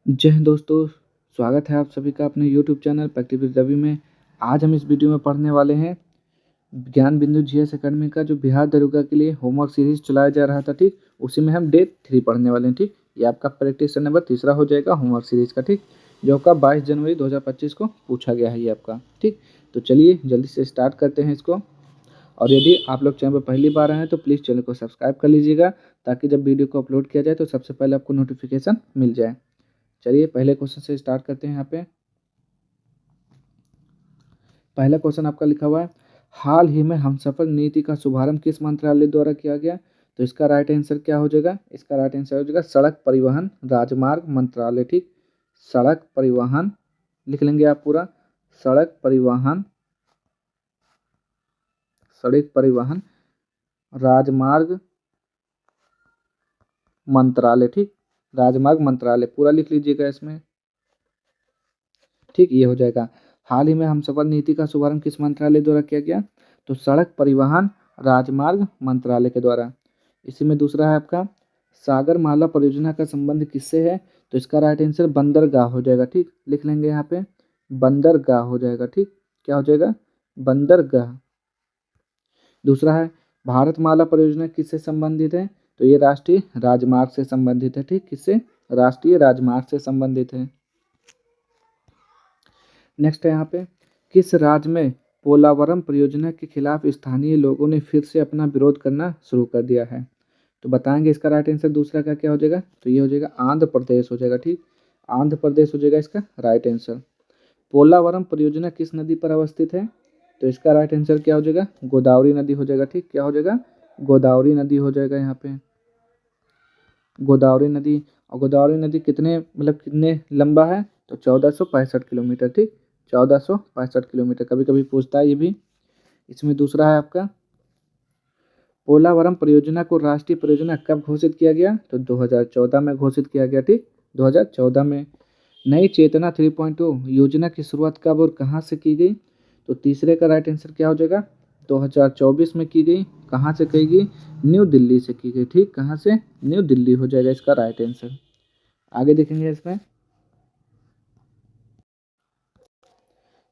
जय हिंद दोस्तों, स्वागत है आप सभी का अपने YouTube channel practice with Ravi में। आज हम इस वीडियो में पढ़ने वाले हैं ज्ञान बिंदु जीएस एकेडमी का जो बिहार दरोगा के लिए होमवर्क सीरीज चलाया जा रहा था, ठीक। उसी में हम डे 3 पढ़ने वाले हैं, ठीक। ये आपका प्रैक्टिस नंबर तीसरा हो जाएगा होमवर्क सीरीज का, ठीक। जो आपका 22 जनवरी 2025 को पूछा गया है ये आपका, ठीक। तो चलिए जल्दी से स्टार्ट करते हैं इसको। और यदि आप लोग चैनल पर पहली बार आए हैं तो प्लीज़ चैनल को सब्सक्राइब कर लीजिएगा, ताकि जब वीडियो को अपलोड किया जाए तो सबसे पहले आपको नोटिफिकेशन मिल जाए। चलिए पहले क्वेश्चन से स्टार्ट करते हैं। यहाँ पे पहला क्वेश्चन आपका लिखा हुआ है, हाल ही में हमसफर नीति का शुभारंभ किस मंत्रालय द्वारा किया गया। तो इसका राइट आंसर क्या हो जाएगा? इसका राइट आंसर हो जाएगा सड़क परिवहन राजमार्ग मंत्रालय, ठीक। सड़क परिवहन लिख लेंगे आप पूरा, सड़क परिवहन राजमार्ग मंत्रालय, ठीक। राजमार्ग मंत्रालय पूरा लिख लीजिएगा इसमें, ठीक। ये हो जाएगा। हाल ही में हमसफर नीति का शुभारंभ किस मंत्रालय द्वारा किया गया? तो सड़क परिवहन राजमार्ग मंत्रालय के द्वारा। इसी में दूसरा है आपका, सागरमाला परियोजना का संबंध किससे है? तो इसका राइट आंसर बंदरगाह हो जाएगा, ठीक। लिख लेंगे यहाँ पे बंदरगाह हो जाएगा, ठीक। क्या हो जाएगा? बंदरगाह। दूसरा है, भारतमाला परियोजना किससे संबंधित है? तो ये राष्ट्रीय राजमार्ग से संबंधित है, ठीक। किससे? राष्ट्रीय राजमार्ग से संबंधित है। नेक्स्ट है यहाँ पे, किस राज्य में पोलावरम परियोजना के खिलाफ स्थानीय लोगों ने फिर से अपना विरोध करना शुरू कर दिया है? तो बताएंगे इसका राइट आंसर दूसरा का क्या हो जाएगा? तो ये हो जाएगा आंध्र प्रदेश हो जाएगा, ठीक। आंध्र प्रदेश हो जाएगा इसका राइट आंसर। पोलावरम परियोजना किस नदी पर अवस्थित है? तो इसका राइट आंसर क्या हो जाएगा? गोदावरी नदी हो जाएगा, ठीक। क्या हो जाएगा? गोदावरी नदी हो जाएगा यहाँ पे, गोदावरी नदी। और गोदावरी नदी कितने लंबा है? तो 1465 किलोमीटर, ठीक। 1465 किलोमीटर, कभी कभी पूछता है ये भी। इसमें दूसरा है आपका, पोलावरम परियोजना को राष्ट्रीय परियोजना कब घोषित किया गया? तो 2014 में घोषित किया गया, ठीक। 2014 में। नई चेतना 3.0 योजना की शुरुआत कब और कहाँ से की गई? तो तीसरे का राइट आंसर क्या हो जाएगा? 2024 में की गई। कहाँ से की गई? न्यू दिल्ली से की गई, ठीक। कहाँ से? न्यू दिल्ली हो जाएगा इसका राइट आंसर। आगे देखेंगे इसमें,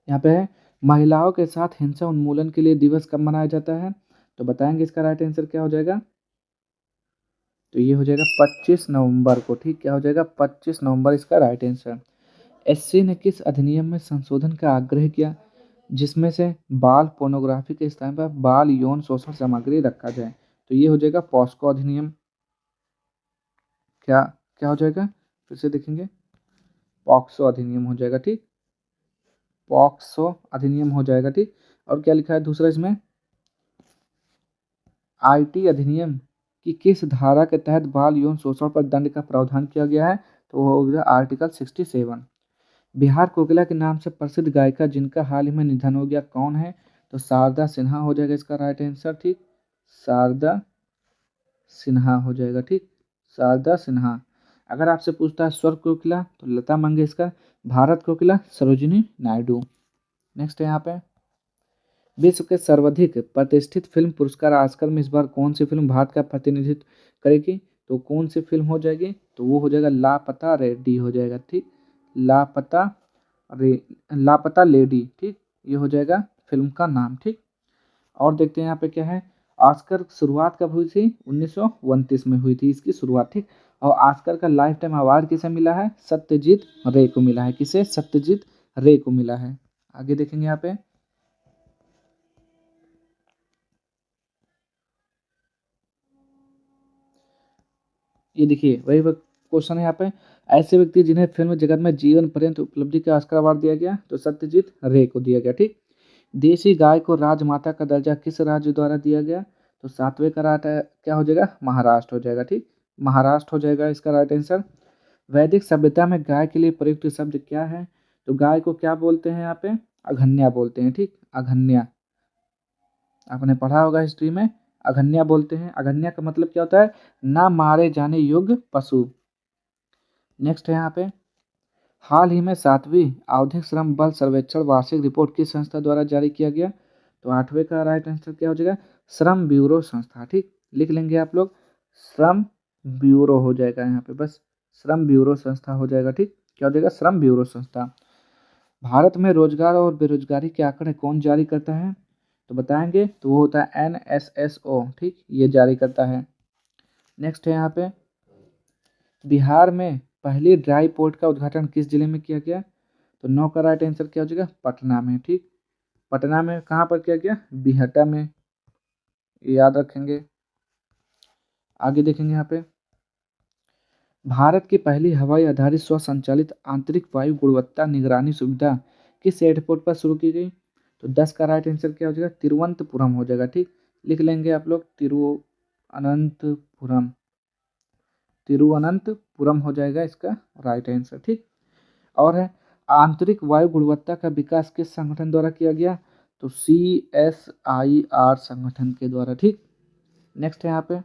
यहाँ पे है, महिलाओं के साथ हिंसा उन्मूलन के लिए दिवस कब मनाया जाता है? तो बताएंगे इसका राइट आंसर क्या हो जाएगा? तो ये हो जाएगा 25 नवंबर को, ठीक। क्या हो जाएगा? 25 नवंबर इसका राइट आंसर। एससी ने किस अधिनियम में संशोधन का आग्रह किया जिसमें से बाल पोर्नोग्राफी के स्थान पर बाल यौन शोषण सामग्री रखा जाए? तो ये हो जाएगा पॉस्को अधिनियम। क्या क्या हो जाएगा? फिर से देखेंगे, पॉक्सो अधिनियम हो जाएगा, ठीक। पॉक्सो अधिनियम हो जाएगा, ठीक। और क्या लिखा है दूसरा इसमें? आईटी अधिनियम की किस धारा के तहत बाल यौन शोषण पर दंड का प्रावधान किया गया है? तो वो हो गया आर्टिकल 67। बिहार कोकिला के नाम से प्रसिद्ध गायिका जिनका हाल ही में निधन हो गया कौन है? तो शारदा सिन्हा हो जाएगा इसका राइट आंसर, ठीक। शारदा सिन्हा हो जाएगा, ठीक। शारदा सिन्हा। अगर आपसे पूछता है स्वर कोकिला तो लता मंगेशकर, भारत कोकिला सरोजिनी नायडू। नेक्स्ट है यहाँ पे, विश्व के सर्वाधिक प्रतिष्ठित फिल्म पुरस्कार ऑस्कर में इस बार कौन सी फिल्म भारत का प्रतिनिधित्व करेगी? तो कौन सी फिल्म हो जाएगी? तो वो हो जाएगा लापता रेड्डी हो जाएगा, ठीक। लापता रे लापता लेडी, ठीक। ये हो जाएगा फिल्म का नाम, ठीक। और देखते हैं यहाँ पे क्या है, ऑस्कर शुरुआत कब हुई थी? 1929 में हुई थी इसकी शुरुआत, ठीक। और ऑस्कर का लाइफ टाइम अवार्ड किसे मिला है? सत्यजीत रे को मिला है। किसे? सत्यजीत रे को मिला है। आगे देखेंगे यहाँ पे, ये देखिए वही क्वेश्चन है यहाँ पे, ऐसे व्यक्ति जिन्हें फिल्म जगत में जीवन पर्यंत उपलब्धि का ऑस्कर अवार्ड दिया गया? तो सत्यजीत रे को दिया गया, ठीक। देसी गाय को राजमाता का दर्जा किस राज्य द्वारा दिया गया? तो सातवें का राइट क्या हो जाएगा? महाराष्ट्र हो जाएगा, ठीक। महाराष्ट्र हो जाएगा इसका राइट आंसर। वैदिक सभ्यता में गाय के लिए प्रयुक्त शब्द क्या है? तो गाय को क्या बोलते हैं यहाँ पे? अघन्या बोलते हैं, ठीक। अघन्या, आपने पढ़ा होगा हिस्ट्री में, अघन्या बोलते हैं। अघन्या का मतलब क्या होता है? ना मारे जाने योग्य पशु। नेक्स्ट है यहाँ पे, हाल ही में 7वीं आवधिक श्रम बल सर्वेक्षण वार्षिक रिपोर्ट किस संस्था द्वारा जारी किया गया? तो 8वें का राइट आंसर क्या हो जाएगा? श्रम ब्यूरो संस्था, ठीक। लिख लेंगे आप लोग, श्रम ब्यूरो हो जाएगा यहाँ पे, बस श्रम ब्यूरो संस्था हो जाएगा, ठीक। क्या हो जाएगा, श्रम ब्यूरो संस्था। भारत में रोजगार और बेरोजगारी के आंकड़े कौन जारी करता है, तो बताएंगे, तो वो होता है NSSO, ठीक, ये जारी करता है। नेक्स्ट है यहाँ पे, बिहार में पहली ड्राई पोर्ट का उद्घाटन किस जिले में किया गया, तो 9 का राइट आंसर क्या हो जाएगा, पटना में, ठीक। पटना में कहाँ पर किया गया, बिहटा में, याद रखेंगे। आगे देखेंगे यहाँ पे, भारत की पहली हवाई आधारित स्वसंचालित आंतरिक वायु गुणवत्ता निगरानी सुविधा किस एयरपोर्ट पर शुरू की गई, तो 10 का राइट आंसर क्या हो जाएगा, तिरुवनंतपुरम हो जाएगा, ठीक। लिख लेंगे आप लोग, तिरुवनंतपुरम, तिरुवनंतपुरम हो जाएगा इसका राइट आंसर, ठीक। और है, आंतरिक वायु गुणवत्ता का विकास किस संगठन द्वारा किया गया, तो CSIR संगठन के द्वारा, ठीक। नेक्स्ट है यहाँ पे,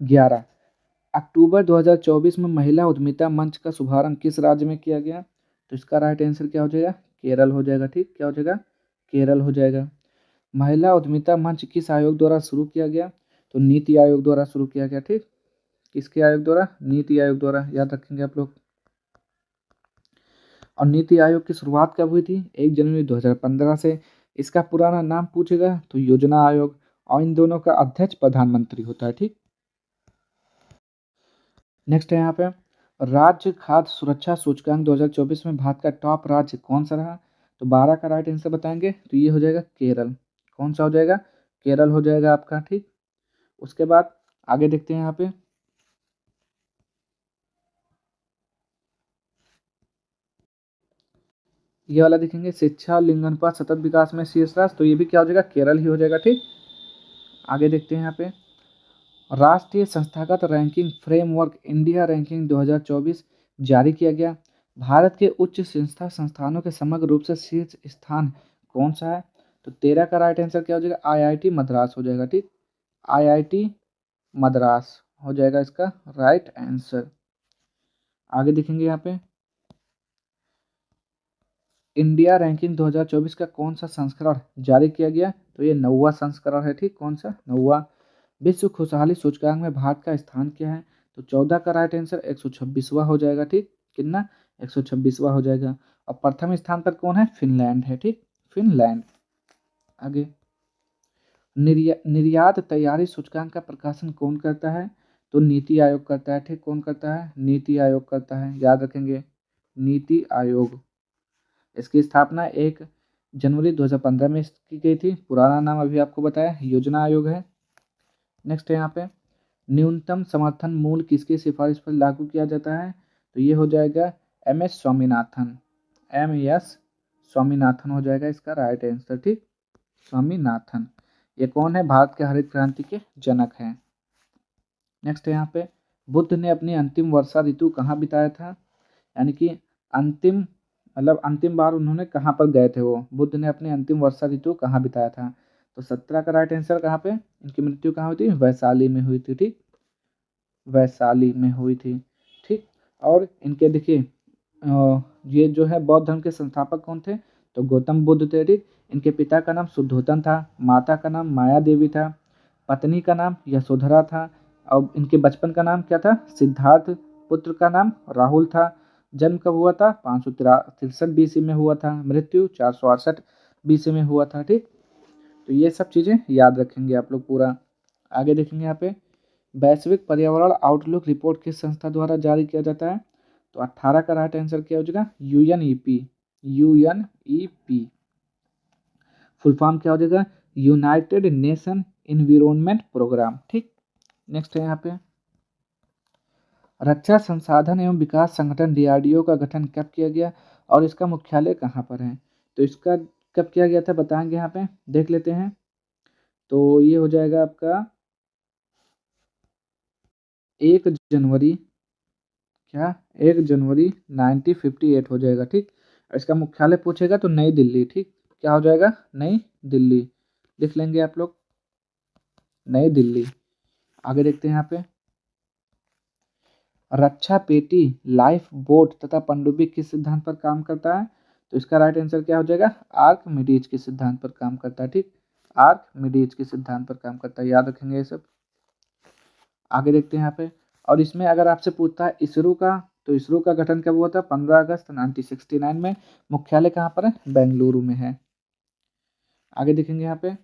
11 अक्टूबर 2024 में महिला उद्यमिता मंच का शुभारंभ किस राज्य में किया गया, तो इसका राइट आंसर क्या हो जाएगा, केरल हो जाएगा, ठीक। क्या हो जाएगा, केरल हो जाएगा। महिला उद्यमिता मंच किस आयोग द्वारा शुरू किया गया, तो नीति आयोग द्वारा शुरू किया गया, ठीक। किसके आयोग द्वारा, नीति आयोग द्वारा, याद रखेंगे आप लोग। और नीति आयोग की शुरुआत कब हुई थी, 1 जनवरी 2015 से। इसका पुराना नाम पूछेगा तो योजना आयोग, और इन दोनों का अध्यक्ष प्रधानमंत्री होता है, ठीक। नेक्स्ट है यहाँ पे, राज्य खाद्य सुरक्षा सूचकांक 2024 में भारत का टॉप राज्य कौन सा रहा, तो 12 का राइट आंसर बताएंगे, तो ये हो जाएगा केरल। कौन सा हो जाएगा, केरल हो जाएगा आपका, ठीक। उसके बाद आगे देखते हैं यहाँ पे, ये वाला देखेंगे, शिक्षा लिंग अनुपात सतत विकास में शीर्ष राज्य, तो ये भी क्या हो जाएगा, केरल ही हो जाएगा, ठीक। आगे देखते हैं यहाँ पे, राष्ट्रीय संस्थागत रैंकिंग फ्रेमवर्क इंडिया रैंकिंग 2024 जारी किया गया। भारत के उच्च शिक्षा संस्थानों के समग्र रूप से शीर्ष स्थान कौन सा है, तो 13 का राइट आंसर क्या हो जाएगा, IIT मद्रास हो जाएगा, ठीक। IIT मद्रास हो जाएगा इसका राइट आंसर। आगे देखेंगे यहाँ पे, इंडिया रैंकिंग 2024 का कौन सा संस्करण जारी किया गया, तो ये 9वां संस्करण है, ठीक। कौन सा, 9वां। विश्व खुशहाली सूचकांक में भारत का स्थान क्या है, तो 14 का राइट आंसर 126वां हो जाएगा, ठीक। कितना, 126वां हो जाएगा। और प्रथम स्थान पर कौन है, फिनलैंड है, ठीक, फिनलैंड। आगे, निर्यात तैयारी सूचकांक का प्रकाशन कौन करता है, तो नीति आयोग करता है, ठीक। कौन करता है, नीति आयोग करता है, याद रखेंगे, नीति आयोग। इसकी स्थापना 1 जनवरी 2015 में की गई थी। पुराना नाम अभी आपको बताया, योजना आयोग है। नेक्स्ट है यहाँ पे, न्यूनतम समर्थन मूल्य किसकी सिफारिश पर लागू किया जाता है, तो ये हो जाएगा MS स्वामीनाथन, MS स्वामीनाथन हो जाएगा इसका राइट आंसर, ठीक। स्वामीनाथन, ये कौन है, भारत के हरित क्रांति के जनक हैं। नेक्स्ट है यहाँ पे, बुद्ध ने अपनी अंतिम वर्षा ऋतु कहाँ बिताया था, यानी कि अंतिम, मतलब अंतिम बार उन्होंने कहाँ पर गए थे, वो बुद्ध ने अपनी अंतिम वर्षा ऋतु कहाँ बिताया था, तो 17 का राइट आंसर कहाँ पे, इनकी मृत्यु कहाँ हुई थी, वैशाली में हुई थी, ठीक। वैशाली में हुई थी, ठीक। और इनके देखिए, ये जो है बौद्ध धर्म के संस्थापक कौन थे, तो गौतम बुद्ध थे, ठीक। इनके पिता का नाम शुद्धोधन था, माता का नाम माया देवी था, पत्नी का नाम यशोधरा था, और इनके बचपन का नाम क्या था, सिद्धार्थ। पुत्र का नाम राहुल था। जन्म कब हुआ था, 563 BC में हुआ था। मृत्यु 468 BC में हुआ था, ठीक। तो ये सब चीज़ें याद रखेंगे आप लोग पूरा। आगे देखेंगे यहाँ पे, वैश्विक पर्यावरण आउटलुक रिपोर्ट किस संस्था द्वारा जारी किया जाता है, तो 18 का राइट आंसर क्या हो जाएगा, UNEP, UNEP फुल फॉर्म क्या हो जाएगा, यूनाइटेड नेशन इन्वायरमेंट प्रोग्राम, ठीक। नेक्स्ट है यहाँ पे, रक्षा संसाधन एवं विकास संगठन DRDO का गठन कब किया गया और इसका मुख्यालय कहाँ पर है, तो इसका कब किया गया था बताएंगे, यहाँ पे देख लेते हैं। तो ये हो जाएगा आपका 1 जनवरी, क्या, 1 जनवरी 1958 हो जाएगा, ठीक। और इसका मुख्यालय पूछेगा तो नई दिल्ली, ठीक। क्या हो जाएगा, नई दिल्ली, लिख लेंगे आप लोग, नई दिल्ली। आगे देखते हैं यहाँ पे, रक्षा पेटी, लाइफ बोट तथा पनडुब्बी किस सिद्धांत पर काम करता है, तो इसका राइट आंसर क्या हो जाएगा, आर्कमिडीज के सिद्धांत पर काम करता है, ठीक। आर्कमिडीज के सिद्धांत पर काम करता है, याद रखेंगे ये सब। आगे देखते हैं यहाँ पे, और इसमें अगर आपसे पूछता है इसरो का तो इसरो का गठन कब हुआ था? 15 अगस्त 1969 में। मुख्यालय कहाँ पर है? बेंगलुरु में है। आगे देखेंगे यहाँ पे,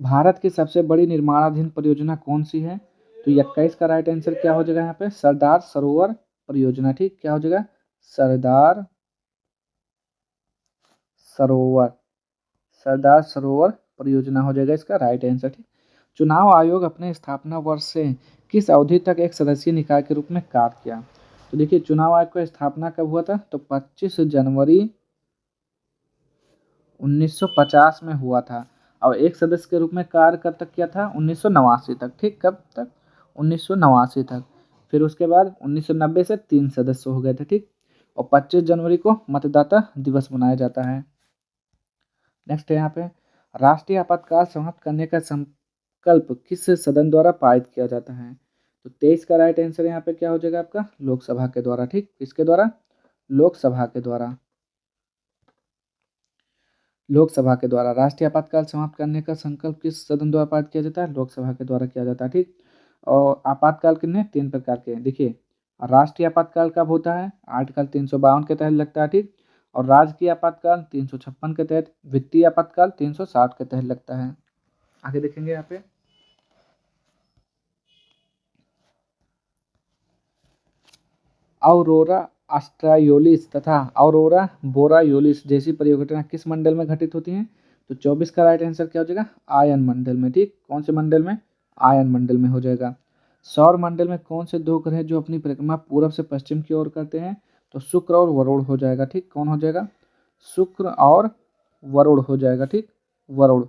भारत की सबसे बड़ी निर्माणाधीन परियोजना कौन सी है? तो 21 का राइट आंसर क्या हो जाएगा यहाँ पे? सरदार सरोवर परियोजना। ठीक, क्या हो जाएगा? सरदार सरोवर, सरदार सरोवर परियोजना हो जाएगा इसका राइट आंसर। ठीक, चुनाव आयोग अपने स्थापना वर्ष से किस अवधि तक एक सदस्यीय निकाय के रूप में कार्य किया? तो देखिए, चुनाव आयोग का स्थापना कब हुआ था? तो 25 जनवरी 1950 में हुआ था, और एक सदस्य के रूप में कार्य कब तक किया था? 1989 तक। ठीक, कब तक? 1989 तक। फिर उसके बाद 1990 से 3 सदस्य हो गए थे। ठीक, और 25 जनवरी को मतदाता दिवस मनाया जाता है। नेक्स्ट है यहाँ पे, राष्ट्रीय आपातकाल समाप्त करने का संकल्प किस सदन द्वारा पारित किया जाता है? तो 23 का राइट आंसर यहाँ पे क्या हो जाएगा आपका? लोकसभा के द्वारा। ठीक, किसके द्वारा? लोकसभा के द्वारा। लोकसभा के द्वारा राष्ट्रीय आपातकाल समाप्त करने का संकल्प किस सदन द्वारा पारित किया जाता है? लोकसभा के द्वारा किया जाता है। ठीक, और आपातकाल कितने? 3 प्रकार के हैं। देखिए, राष्ट्रीय आपातकाल कब होता है? आर्टिकल 352 के तहत लगता है। ठीक, और राजकीय आपातकाल 356 के तहत, वित्तीय आपातकाल 360 के तहत लगता है। आगे देखेंगे यहाँ पे, अउरोरा ऑस्ट्रायोलिस तथा अउरोरा बोरायोलिस जैसी परिघटना किस मंडल में घटित होती हैं? तो 24 का राइट आंसर क्या हो जाएगा? आयन मंडल में। ठीक, कौन से मंडल में? आयन मंडल में हो जाएगा। सौर मंडल में कौन से दो ग्रह जो अपनी परिक्रमा पूर्व से पश्चिम की ओर करते हैं? तो शुक्र और वरुण हो जाएगा। ठीक, कौन हो जाएगा? शुक्र और वरुण हो जाएगा। ठीक, वरुण।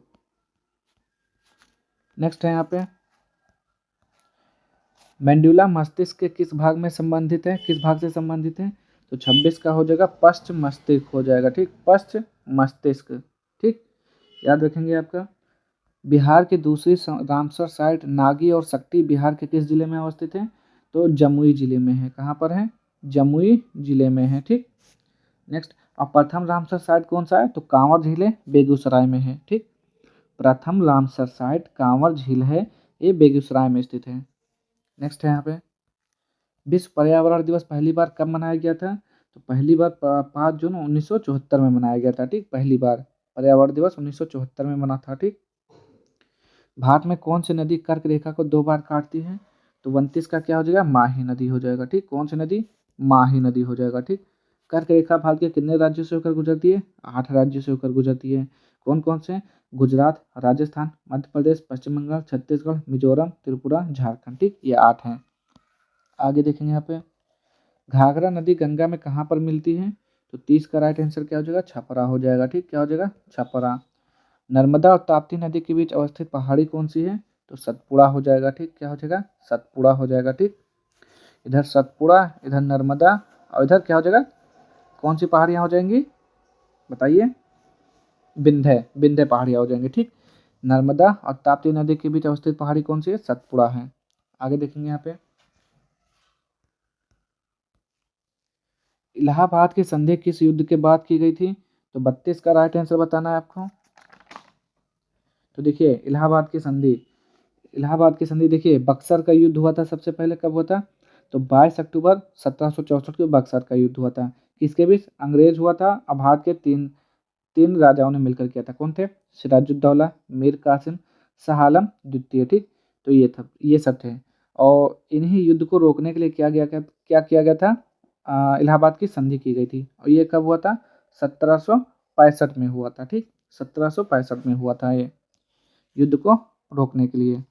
नेक्स्ट है यहाँ पे, मेंडुला मस्तिष्क के किस भाग में संबंधित है? किस भाग से संबंधित है? तो 26 का हो जाएगा पश्च मस्तिष्क हो जाएगा। ठीक, पश्च मस्तिष्क। ठीक, याद रखेंगे आपका। बिहार की दूसरी रामसर साइट नागी और शक्ति बिहार के किस जिले में अवस्थित है? तो जमुई जिले में है। कहाँ पर है? जमुई जिले में है। ठीक, नेक्स्ट, और प्रथम रामसर साइट कौन सा है? तो कांवर झील है, बेगूसराय में है। ठीक, प्रथम रामसर साइट कांवर झील है, ये बेगूसराय में स्थित है। नेक्स्ट है यहाँ पे, विश्व पर्यावरण दिवस पहली बार कब मनाया गया था? तो पहली बार 5 जून 1974 में मनाया गया था। ठीक, पहली बार पर्यावरण दिवस 1974 में मना था। ठीक, भारत में कौन सी नदी कर्क रेखा को 2 बार काटती है? तो 29 का क्या हो जाएगा? माही नदी हो जाएगा। ठीक, कौन सी नदी? माही नदी हो जाएगा। ठीक, कर्क रेखा भारत के कितने राज्यों से होकर गुजरती है? 8 राज्यों से होकर गुजरती है। कौन कौन से? गुजरात, राजस्थान, मध्य प्रदेश, पश्चिम बंगाल, छत्तीसगढ़, मिजोरम, त्रिपुरा, झारखंड। ठीक, ये 8 हैं। आगे देखेंगे यहाँ पे, घाघरा नदी गंगा में कहाँ पर मिलती है? तो 30 का राइट आंसर क्या हो जाएगा? छपरा हो जाएगा। ठीक, क्या हो जाएगा? छपरा। नर्मदा और ताप्ती नदी के बीच अवस्थित पहाड़ी कौन सी है? तो सतपुड़ा हो जाएगा। ठीक, क्या हो जाएगा? सतपुड़ा हो जाएगा। ठीक, इधर सतपुड़ा, इधर नर्मदा, और इधर क्या हो जाएगा? कौन सी पहाड़ियाँ हो जाएंगी? बताइए। विंध्य, विंध्य पहाड़ियाँ हो जाएंगी। ठीक, नर्मदा और ताप्ती नदी के बीच अवस्थित पहाड़ी कौन सी है? सतपुड़ा है। आगे देखेंगे यहाँ पे, इलाहाबाद की संधि किस युद्ध के बाद की गई थी? तो 32 का राइट आंसर बताना है आपको। तो देखिए, इलाहाबाद की संधि देखिए, बक्सर का युद्ध हुआ था सबसे पहले। कब हुआ था? तो 22 अक्टूबर 1764 को बक्सर का युद्ध हुआ था। किसके बीच? अंग्रेज हुआ था, और भारत के तीन तीन राजाओं ने मिलकर किया था। कौन थे? सिराजुद्दौला, मीर कासिम, शाह आलम द्वितीय। ठीक, तो ये सब थे, और इन्हीं युद्ध को रोकने के लिए क्या किया गया था? इलाहाबाद की संधि की गई थी, और ये कब हुआ था? 1765 में हुआ था। ठीक, 1765 में हुआ था ये, युद्ध को रोकने के लिए।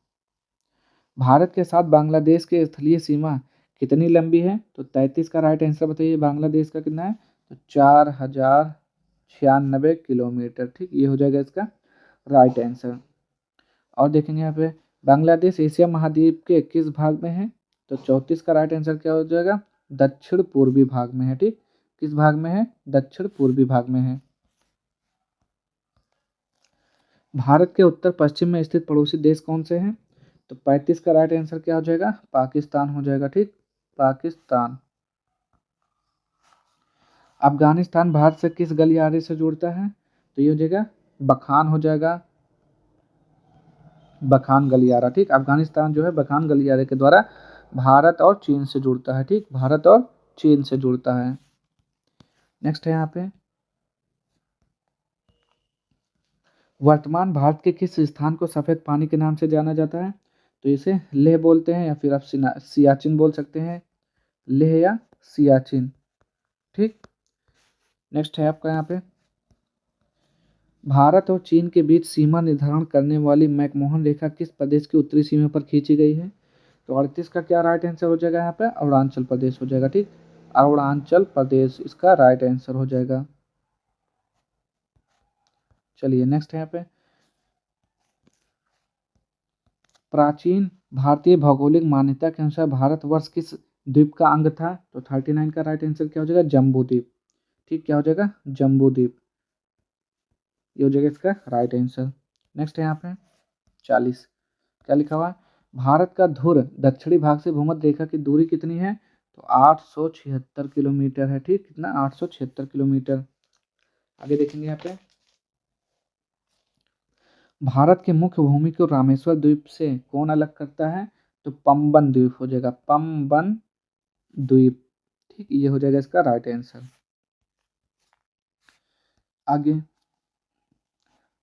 भारत के साथ बांग्लादेश की स्थलीय सीमा कितनी लंबी है? तो 33 का राइट आंसर बताइए, बांग्लादेश का कितना है? तो 4096 किलोमीटर। ठीक, ये हो जाएगा इसका राइट आंसर। और देखेंगे यहाँ पे, बांग्लादेश एशिया महाद्वीप के किस भाग में है? तो 34 का राइट आंसर क्या हो जाएगा? दक्षिण पूर्वी भाग में है। ठीक, किस भाग में है? दक्षिण पूर्वी भाग में है। भारत के उत्तर पश्चिम में स्थित पड़ोसी देश कौन से हैं? तो 35 का राइट आंसर क्या हो जाएगा? पाकिस्तान हो जाएगा। ठीक, पाकिस्तान। अफगानिस्तान भारत से किस गलियारे से जुड़ता है? तो ये हो जाएगा बखान हो जाएगा, बखान गलियारा। ठीक, अफगानिस्तान जो है बखान गलियारे के द्वारा भारत और चीन से जुड़ता है, ठीक, भारत और चीन से जुड़ता है। नेक्स्ट है यहाँ पे, वर्तमान भारत के किस स्थान को सफेद पानी के नाम से जाना जाता है? तो इसे लेह बोलते हैं, या फिर आप सियाचिन बोल सकते हैं, लेह या सियाचिन, ठीक। नेक्स्ट है आपका यहाँ पे, भारत और चीन के बीच सीमा निर्धारण करने वाली मैकमोहन रेखा किस प्रदेश की उत्तरी सीमा पर खींची गई है? तो 38 का क्या राइट आंसर हो जाएगा यहाँ पे? अरुणाचल प्रदेश हो जाएगा, ठीक, अरुणाचल प्रदेश इसका राइट आंसर हो जाएगा। चलिए नेक्स्ट है यहाँ पे, प्राचीन भारतीय भौगोलिक मान्यता के अनुसार भारतवर्ष किस द्वीप का अंग था? तो 39 का राइट आंसर क्या हो जाएगा? जम्बू द्वीप, ठीक, क्या हो जाएगा? जम्बू द्वीप, ये हो जाएगा इसका राइट आंसर। नेक्स्ट है यहाँ पे 40, क्या लिखा हुआ है? भारत का ध्रुव दक्षिणी भाग से भूमध्य रेखा की दूरी कितनी है? तो 876 किलोमीटर है, ठीक, कितना? 876 किलोमीटर। आगे देखेंगे यहाँ पे, भारत के मुख्य भूमि को रामेश्वर द्वीप से कौन अलग करता है? तो पंबन द्वीप हो जाएगा, पंबन द्वीप, ठीक, ये हो जाएगा इसका राइट आंसर। आगे,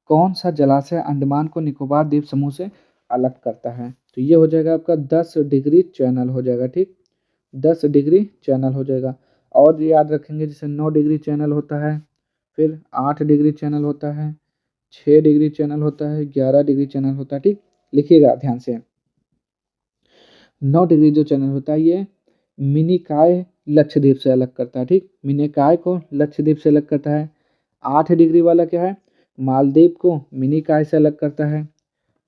कौन सा जलाशय अंडमान को निकोबार द्वीप समूह से अलग करता है? तो ये हो जाएगा आपका 10 डिग्री चैनल हो जाएगा, ठीक, 10 डिग्री चैनल हो जाएगा। और ये याद रखेंगे, जैसे 9 डिग्री चैनल होता है, फिर 8 डिग्री चैनल होता है, 6 डिग्री चैनल होता है, 11 डिग्री चैनल होता है, ठीक, लिखिएगा ध्यान से। 9 डिग्री जो चैनल होता है ये मिनिकॉय लक्षद्वीप से अलग करता है, ठीक, मिनिकॉय को लक्षद्वीप से अलग करता है। 8 डिग्री वाला क्या है? मालदीव को मिनिकॉय से अलग करता है।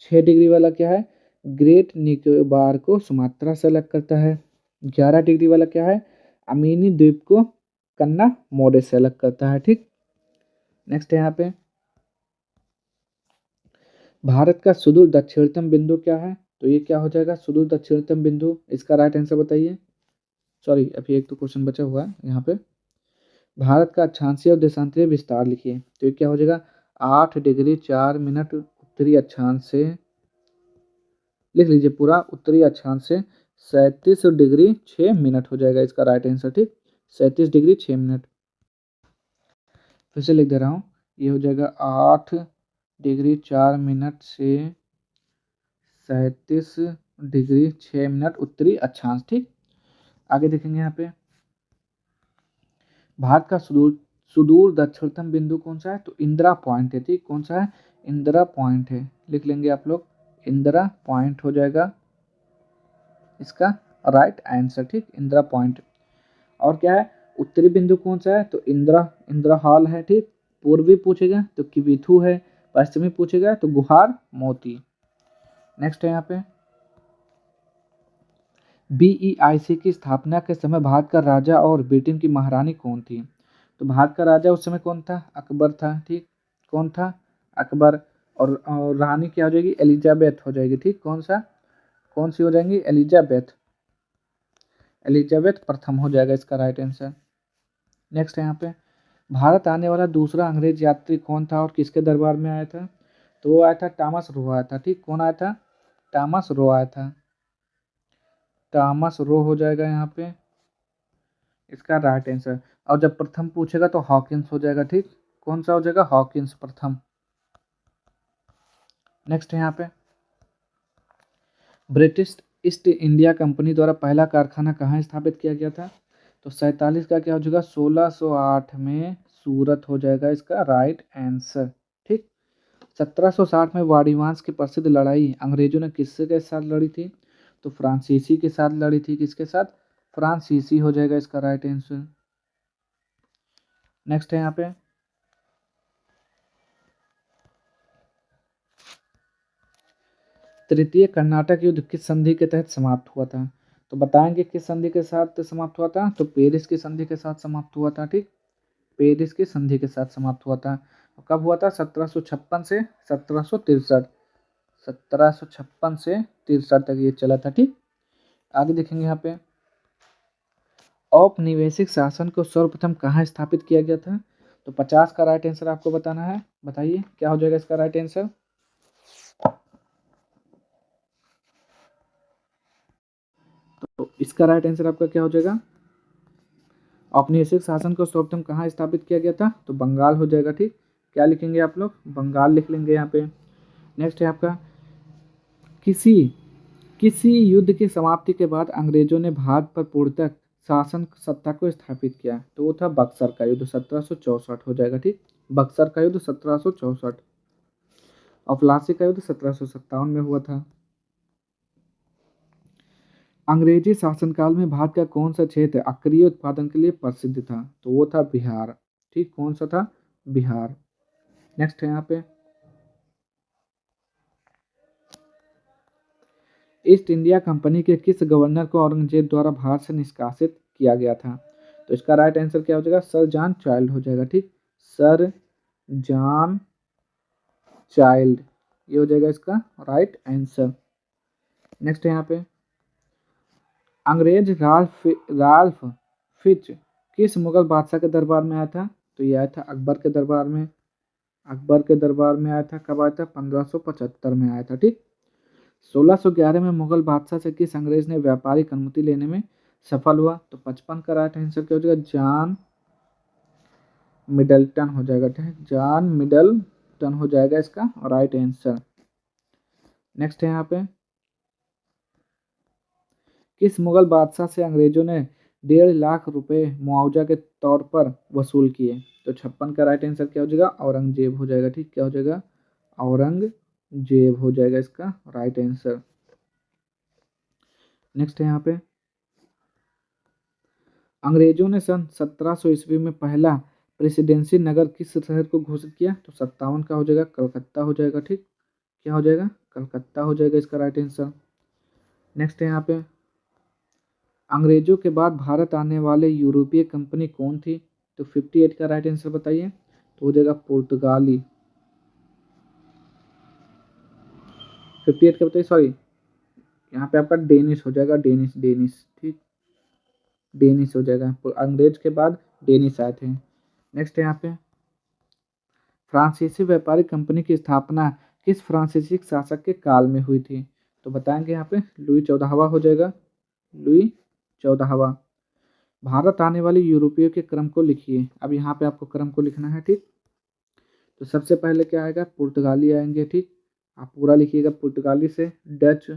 6 डिग्री वाला क्या है? ग्रेट निकोबार को सुमात्रा से अलग करता है। 11 डिग्री वाला क्या है? अमीनी द्वीप को कन्ना मोडे से अलग करता है, ठीक। नेक्स्ट है यहाँ पे, भारत का सुदूर दक्षिणतम बिंदु क्या है? तो ये क्या हो जाएगा? सुदूर दक्षिणतम बिंदु, इसका राइट आंसर बताइए। सॉरी, अभी एक तो क्वेश्चन बचा हुआ है यहाँ पे, भारत का अक्षांशीय और देशांतरीय विस्तार लिखिए। तो ये क्या हो जाएगा? 8 डिग्री 4 मिनट उत्तरी अक्षांश से, लिख लीजिए पूरा, उत्तरी अक्षांश से 37 डिग्री 6 मिनट हो जाएगा इसका राइट आंसर, ठीक, 37 डिग्री 6 मिनट। फिर से लिख दे रहा हूँ, ये हो जाएगा 8 डिग्री 4 मिनट से 37 डिग्री 6 मिनट उत्तरी अक्षांश, ठीक। आगे देखेंगे यहाँ पे, भारत का सुदूर सुदूर दक्षिणतम बिंदु कौन सा है? तो इंदिरा पॉइंट है, ठीक, कौन सा है? इंदिरा पॉइंट है, लिख लेंगे आप लोग, इंदिरा पॉइंट हो जाएगा इसका राइट आंसर, ठीक, इंदिरा पॉइंट। और क्या है? उत्तरी बिंदु कौन सा है? तो इंदिरा इंदिरा हॉल है, ठीक। पूर्वी पूछेगा तो किबिथु है, पश्चिमी पूछेगा तो गुहार मोती। नेक्स्ट है यहाँ पे, बीईआईसी की स्थापना के समय भारत का राजा और ब्रिटेन की महारानी कौन थी? तो भारत का राजा उस समय कौन था? अकबर था, ठीक, कौन था? अकबर। और रानी क्या हो जाएगी? एलिजाबेथ हो जाएगी, ठीक, कौन सा, कौन सी हो जाएंगी? एलिजाबेथ, एलिजाबेथ प्रथम हो जाएगा इसका राइट आंसर। नेक्स्ट है यहाँ पे, भारत आने वाला दूसरा अंग्रेज यात्री कौन था और किसके दरबार में आया था? तो वो आया था, टॉमस रो आया था, ठीक, कौन आया था? टॉमस रो आया था, टॉमस रो हो जाएगा यहाँ पे इसका राइट आंसर। और जब प्रथम पूछेगा तो हॉकिंस हो जाएगा, ठीक, कौन सा हो जाएगा? हॉकिंस प्रथम। नेक्स्ट है यहाँ पे, ब्रिटिश ईस्ट इंडिया कंपनी द्वारा पहला कारखाना कहाँ स्थापित किया गया था? तो 47 का क्या हो जाएगा? 1608 में सूरत हो जाएगा इसका राइट आंसर, ठीक। 1760 में वाड़ीवांस की प्रसिद्ध लड़ाई अंग्रेजों ने किससे के साथ लड़ी थी? तो फ्रांसीसी के साथ लड़ी थी, किसके साथ? फ्रांसीसी हो जाएगा इसका राइट आंसर। नेक्स्ट है यहाँ पे, तृतीय कर्नाटक युद्ध किस संधि के तहत समाप्त हुआ था? तो बताएंगे किस संधि के साथ समाप्त हुआ था? तो पेरिस की संधि के साथ समाप्त हुआ था, ठीक, पेरिस की संधि के साथ समाप्त हुआ था। कब हुआ था? 1756 से 1763, 1756 से 63 तक ये चला था, ठीक। आगे देखेंगे यहाँ पे, औपनिवेशिक शासन को सर्वप्रथम कहाँ स्थापित किया गया था? तो 50 का राइट आंसर आपको बताना है, बताइए क्या हो जाएगा इसका राइट आंसर। तो इसका राइट आंसर आपका क्या हो जाएगा? औपनिवेशिक शासन को सर्वप्रथम कहाँ स्थापित किया गया था? तो बंगाल हो जाएगा। ठीक, क्या लिखेंगे आप लोग? बंगाल लिख लेंगे यहाँ पे। नेक्स्ट है आपका, किसी किसी युद्ध की समाप्ति के बाद अंग्रेजों ने भारत पर पूर्णतः शासन सत्ता को स्थापित किया, तो वो था बक्सर का युद्ध 1764 हो जाएगा। ठीक, बक्सर का युद्ध 1764 और प्लासी का युद्ध 1757 में हुआ था। अंग्रेजी शासनकाल में भारत का कौन सा क्षेत्र अक्रिय उत्पादन के लिए प्रसिद्ध था? तो वो था बिहार। ठीक, कौन सा था? बिहार। नेक्स्ट है यहाँ पे, ईस्ट इंडिया कंपनी के किस गवर्नर को औरंगजेब द्वारा भारत से निष्कासित किया गया था? तो इसका राइट आंसर क्या हो जाएगा? सर जॉन चाइल्ड हो जाएगा। ठीक, सर जॉन चाइल्ड, ये हो जाएगा इसका राइट आंसर। नेक्स्ट है यहाँ पे, अंग्रेज राल्फ फिच किस मुगल बादशाह के दरबार में आया था? तो ये आया था अकबर के दरबार में। अकबर के दरबार में आया था, कब आया था? 1575 में आया था। ठीक, 1611 में मुगल बादशाह से किस अंग्रेज ने व्यापारिक अनुमति लेने में सफल हुआ? तो 55 का राइट आंसर क्या हो जाएगा? जॉन मिडल्टन हो जाएगा। ठीक, जॉन मिडल्टन हो जाएगा इसका राइट आंसर। नेक्स्ट है यहाँ पे, किस मुगल बादशाह से अंग्रेजों ने 1.5 लाख रुपए मुआवजा के तौर पर वसूल किए? तो 56 का राइट आंसर क्या हो जाएगा? औरंगजेब हो जाएगा। ठीक, क्या हो जाएगा? औरंगजेब हो जाएगा इसका राइट आंसर। नेक्स्ट है यहाँ पे, अंग्रेजों ने सन 1700 ईस्वी में पहला प्रेसिडेंसी नगर किस शहर को घोषित किया? तो 57 का हो जाएगा कलकत्ता हो जाएगा। ठीक, क्या हो जाएगा? कलकत्ता हो जाएगा इसका राइट आंसर। नेक्स्ट है यहाँ पे, अंग्रेजों के बाद भारत आने वाले यूरोपीय कंपनी कौन थी? तो 58 का राइट आंसर बताइए। तो हो जाएगा पुर्तगाली। 58 का बताइए, सॉरी यहाँ पे आपका डेनिश हो जाएगा। डेनिश डेनिश ठीक, डेनिश हो जाएगा। अंग्रेज के बाद डेनिश आए थे। नेक्स्ट है यहाँ पे, फ्रांसीसी व्यापारिक कंपनी की स्थापना किस फ्रांसीसी शासक के काल में हुई थी? तो बताएंगे यहाँ पे लुई 14वां हो जाएगा। लुई 14वां। भारत आने वाले यूरोपियों के क्रम को लिखिए। अब यहाँ पे आपको क्रम को लिखना है। ठीक, तो सबसे पहले क्या आएगा? पुर्तगाली आएंगे। ठीक, आप पूरा लिखिएगा। पुर्तगाली से डच,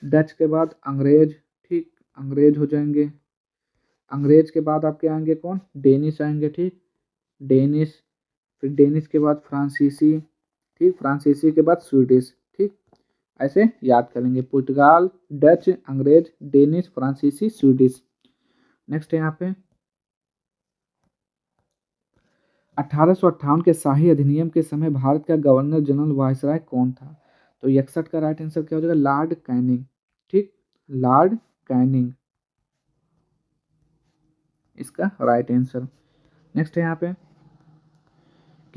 डच के बाद अंग्रेज। ठीक, अंग्रेज हो जाएंगे। अंग्रेज के बाद आपके आएंगे कौन? डेनिश आएंगे। ठीक, डेनिश, फिर डेनिश के बाद फ्रांसीसी। ठीक, फ्रांसीसी के बाद स्वीडिश। ठीक, ऐसे याद करेंगे, पुर्तगाल, डच, अंग्रेज, डेनिश, फ्रांसीसी, स्वीडिश। नेक्स्ट है यहाँ पे, 1858 के शाही अधिनियम के समय भारत का गवर्नर जनरल वायसराय कौन था? तो 61 का राइट आंसर क्या हो जाएगा? Lord Canning. ठीक, लॉर्ड कैनिंग इसका राइट आंसर। नेक्स्ट है यहाँ पे,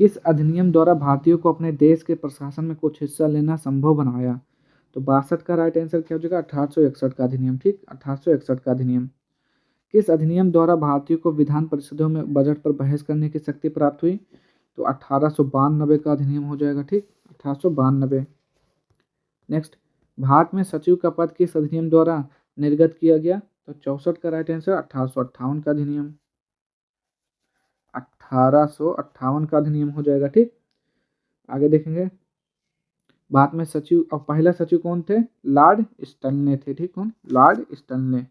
किस अधिनियम द्वारा भारतीयों को अपने देश के प्रशासन में कुछ हिस्सा लेना संभव बनाया? तो 62 का राइट आंसर क्या हो जाएगा? 1861 का अधिनियम। ठीक, 1861 का अधिनियम। किस अधिनियम द्वारा भारतीयों को विधान परिषदों में बजट पर बहस करने की शक्ति प्राप्त हुई? तो 1892 का अधिनियम हो जाएगा। ठीक, 1892। नेक्स्ट, भारत में सचिव का पद किस अधिनियम द्वारा निर्गत किया गया? तो 64 का राइट आंसर 1858 का अधिनियम। 1858 का अधिनियम हो जाएगा। ठीक, आगे देखेंगे, भारत में सचिव और पहला सचिव कौन थे? लॉर्ड स्टनले थे। ठीक, कौन? लॉर्ड स्टनले।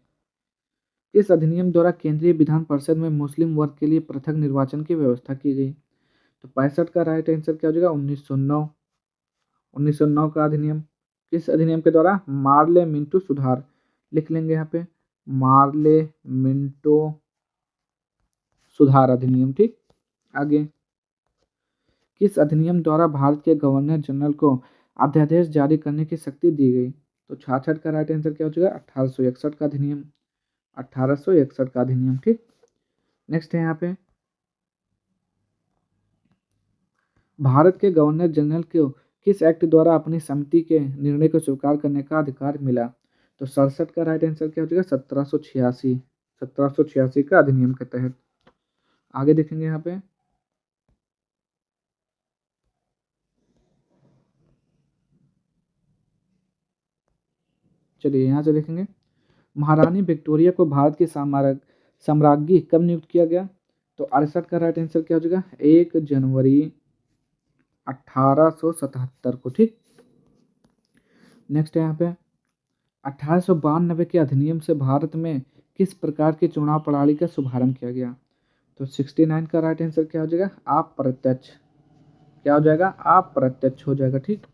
इस अधिनियम द्वारा केंद्रीय विधान परिषद में मुस्लिम वर्ग के लिए पृथक निर्वाचन की व्यवस्था की गई। तो 65 का राइट आंसर क्या हो जाएगा? 1909। 1909 का अधिनियम। किस अधिनियम के द्वारा? मार्ले मिंटो सुधार, लिख लेंगे यहाँ पे, मार्ले मिंटो सुधार अधिनियम। ठीक, आगे, किस अधिनियम द्वारा भारत के गवर्नर जनरल को अध्यादेश जारी करने की शक्ति दी गई? तो 66 का राइट आंसर क्या हो जाएगा? 1861 का अधिनियम। 1861 का अधिनियम। ठीक, नेक्स्ट है यहाँ पे, भारत के गवर्नर जनरल को किस एक्ट द्वारा अपनी समिति के निर्णय को स्वीकार करने का अधिकार मिला? तो 67 का राइट आंसर क्या हो जाएगा? 1786। 1786 का अधिनियम के तहत। आगे देखेंगे यहाँ पे, चलिए यहाँ से देखेंगे, महारानी विक्टोरिया को भारत की साम्राज्ञी कब नियुक्त किया गया? तो 68 का राइट आंसर क्या हो जाएगा? 1 जनवरी 1877 को। ठीक, नेक्स्ट है यहाँ पे 1892 के अधिनियम से भारत में किस प्रकार की चुनाव प्रणाली का शुभारंभ किया गया? तो 69 का राइट आंसर क्या हो जाएगा? अप्रत्यक्ष। क्या हो जाएगा? अप्रत्यक्ष हो जाएगा। ठीक,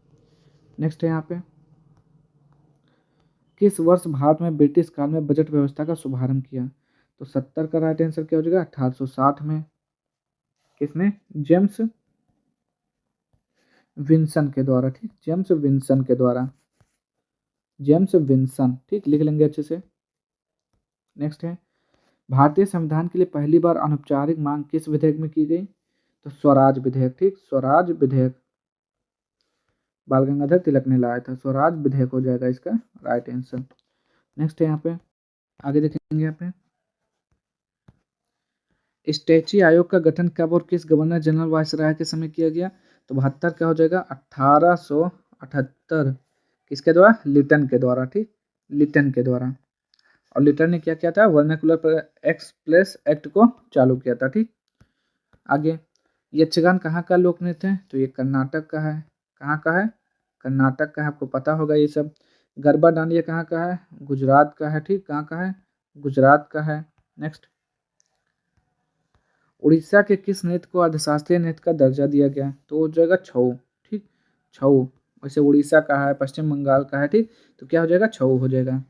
नेक्स्ट है यहाँ पे किस वर्ष भारत में ब्रिटिश काल में बजट व्यवस्था का शुभारंभ किया? तो 70 का राइट आंसर क्या हो जाएगा? 1860 में। किसने? जेम्स विंसन के द्वारा। ठीक, जेम्स विंसन के द्वारा, जेम्स विंसन। ठीक, लिख लेंगे अच्छे से। नेक्स्ट है भारतीय संविधान के लिए पहली बार अनौपचारिक मांग किस विधेयक में की गई? तो स्वराज विधेयक। ठीक, स्वराज विधेयक बाल गंगाधर तिलक ने लाया था। स्वराज विधेयक हो जाएगा इसका राइट आंसर। नेक्स्ट है यहाँ पे आगे देखेंगे यहाँ पे स्टैची आयोग का गठन कब और किस गवर्नर जनरल वायसराय के समय किया गया? तो 72 क्या हो जाएगा? 1878। किसके द्वारा? लिटन के द्वारा। ठीक, लिटन के द्वारा। और लिटन ने क्या किया था? वर्नाकुलर एक्सप्रेस एक्ट को चालू किया था। ठीक, आगे यक्षगान कहाँ का लोक नृत्य है? तो ये कर्नाटक का है। कहाँ का है? कर्नाटक का है, आपको पता होगा ये सब। गरबा डांडिया कहाँ का है? गुजरात का है। ठीक, कहाँ का है? गुजरात का है। नेक्स्ट उड़ीसा के किस नृत्य को अर्धशास्त्रीय नृत्य का दर्जा दिया गया है? तो हो जाएगा छऊ। ठीक, छऊ। वैसे उड़ीसा का है, पश्चिम बंगाल का है। ठीक, तो क्या हो जाएगा? छऊ हो जाएगा।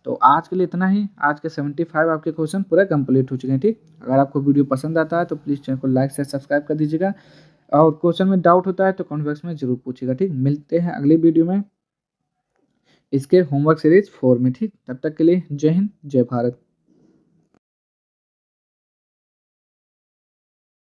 तो आज के लिए इतना ही। आज के 75 आपके क्वेश्चन पूरे कंप्लीट हो चुके हैं। ठीक, अगर आपको वीडियो पसंद आता है तो प्लीज़ चैनल को लाइक से सब्सक्राइब कर दीजिएगा, और क्वेश्चन में डाउट होता है तो कमेंट बॉक्स में जरूर पूछिएगा। ठीक, मिलते हैं अगली वीडियो में इसके होमवर्क सीरीज 4 में। ठीक, तब तक के लिए जय हिंद, जय भारत।